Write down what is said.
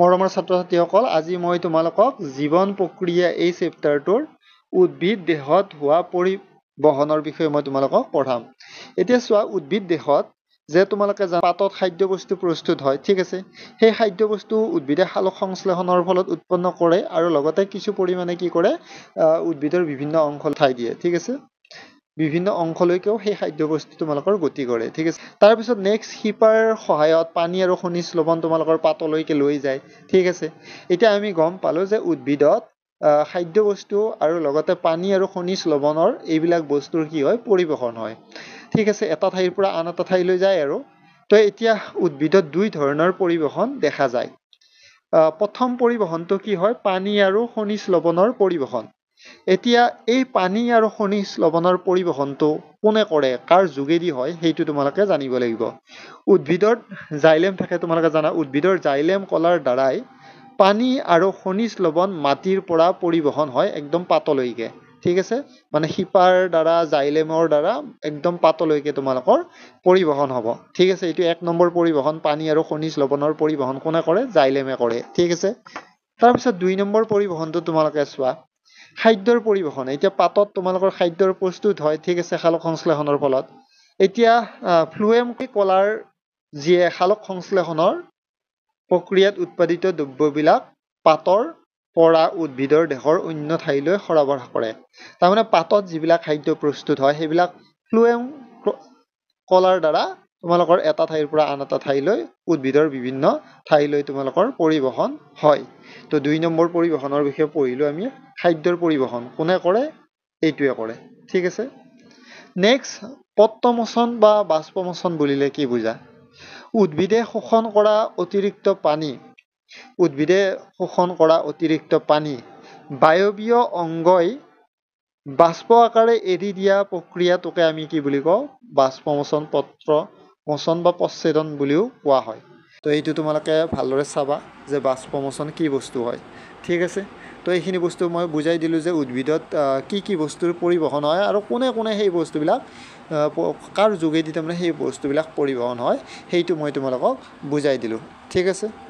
মৰমৰ ছাত্ৰ ছাত্ৰীসকল আজি মই তোমালোকক জীৱন প্ৰক্ৰিয়া এই চেপ্টাৰটোৰ উদ্ভিদ দেহত হোৱা পৰিবহনৰ বিষয়ে মই তোমালোকক পঢ়াম এতিয়া চোৱা উদ্ভিদ দেহত যে তোমালোকে পাতত খাদ্য বস্তু প্ৰস্তুত হয় ঠিক আছে সেই খাদ্য বস্তু উদ্ভিদে সালোক সংশ্লেষণৰ ফলত উৎপন্ন কৰে আৰু লগতে কিছু পৰিমাণে কি কৰে উদ্ভিদৰ বিভিন্ন অংশ ঠাই দিয়ে ঠিক আছে বিভিন্ন অংশলৈকেও সেই খাদ্য বস্তু তোমালোকৰ গতি কৰে ঠিক আছে তাৰ পিছত নেক্সট শিপাৰ সহায়ত পানী আৰু খনিজ লৱণ তোমালোকৰ পাতলৈকে লৈ যায় ঠিক আছে এতিয়া আমি গম পালো যে উদ্ভিদত খাদ্য বস্তু আৰু লগতে পানী আৰু খনিজ লৱণৰ এইবিলাক বস্তুৰ কি হয় পৰিবহন হয় ঠিক আছে এটা ঠাইৰ পৰা আন এটা ঠাইলৈ যায় আৰু তো এতিয়া উদ্ভিদত দুই ধৰণৰ পৰিবহন দেখা যায় প্ৰথম পৰিবহনটো কি হয় পানী আৰু খনিজ লৱণৰ পৰিবহন এতিয়া এই পানী আৰু খনিজ লৱণৰ পৰিবহনটো কোনে কৰে কাৰ যোগেদি হয় সেইটো তোমালোকে জানিব লাগিব উদ্ভিদৰ জাইলেম থাকে তোমালোকে জানা উদ্ভিদৰ জাইলেম কলাৰ দ্বাৰাই পানী আৰু খনিজ লৱণ মাটিৰ পৰা পৰিবহন হয় একদম পাতলৈকে ঠিক আছে মানে শিপাৰ দ্বাৰা জাইলেমৰ দ্বাৰা একদম পাতলৈকে তোমালোকৰ পৰিবহন হ'ব ঠিক আছে এইটো এক নম্বৰ পৰিবহন পানী আৰু খনিজ লৱণৰ পৰিবহন কোনে কৰে জাইলেমে কৰে ঠিক আছে তাৰ পিছত দুই নম্বৰ পৰিবহনটো তোমালোকে চোৱা খাদ্যৰ পৰিবহন এতিয়া পাতত তোমালোকৰ খাদ্যৰ প্ৰস্তুত হয় ঠিক আছে সালোক সংশ্লেষণৰ ফলত এতিয়া ফ্লোয়েম কলাৰ যিয়ে সালোক সংশ্লেষণৰ প্ৰক্ৰিয়াত উৎপাদিত দ্ৰব্যবিলাক পাতৰ পৰা উদ্ভিদৰ দেহৰ অন্য ঠাইলৈ সৰবৰাহ কৰে তাৰমানে পাতত যিবিলাক খাদ্য প্ৰস্তুত হয় সেইবিলাক ফ্লোয়েম কলাৰ দ্বাৰা তোমালোকৰ এটা ঠাইৰ পৰা আন এটা ঠাইলৈ উদ্ভিদৰ বিভিন্ন ঠাইলৈ তোমালোকৰ পৰিবহন হয় তো দুই নম্বৰ পৰিবহনৰ বিষয়ে পঢ়িলো আমি খাদ্যৰ পৰিবহন কোনে কৰে এইটোৱে কৰে ঠিক আছে নেক্সট পত্ৰমোচন বা বাষ্পমোচন বুলিলে কি বুজা উদ্ভিদে শোষণ কৰা অতিৰিক্ত পানী বায়বীয় অংগই বাষ্প আকাৰে এৰি দিয়া প্ৰক্ৰিয়াটোকে আমি কি বুলি কওঁ বাষ্পমোচন পত্ৰমোচন বা প্ৰচ্ছেদন বুলিও কোৱা হয় তো এইটো তোমালোকে ভালদৰে চাবা যে বাষ্পমোচন কি বস্তু হয় ঠিক আছে তো এইখিনি বস্তু মই বুজাই দিলো যে উদ্ভিদত কি বস্তুৰ পৰিবহন হয় আৰু কোনে সেই বস্তুবিলাক কাৰ যোগেদি তাৰমানে সেই বস্তুবিলাক পৰিবহন হয় সেইটো মই তোমালোকক বুজাই দিলো ঠিক আছে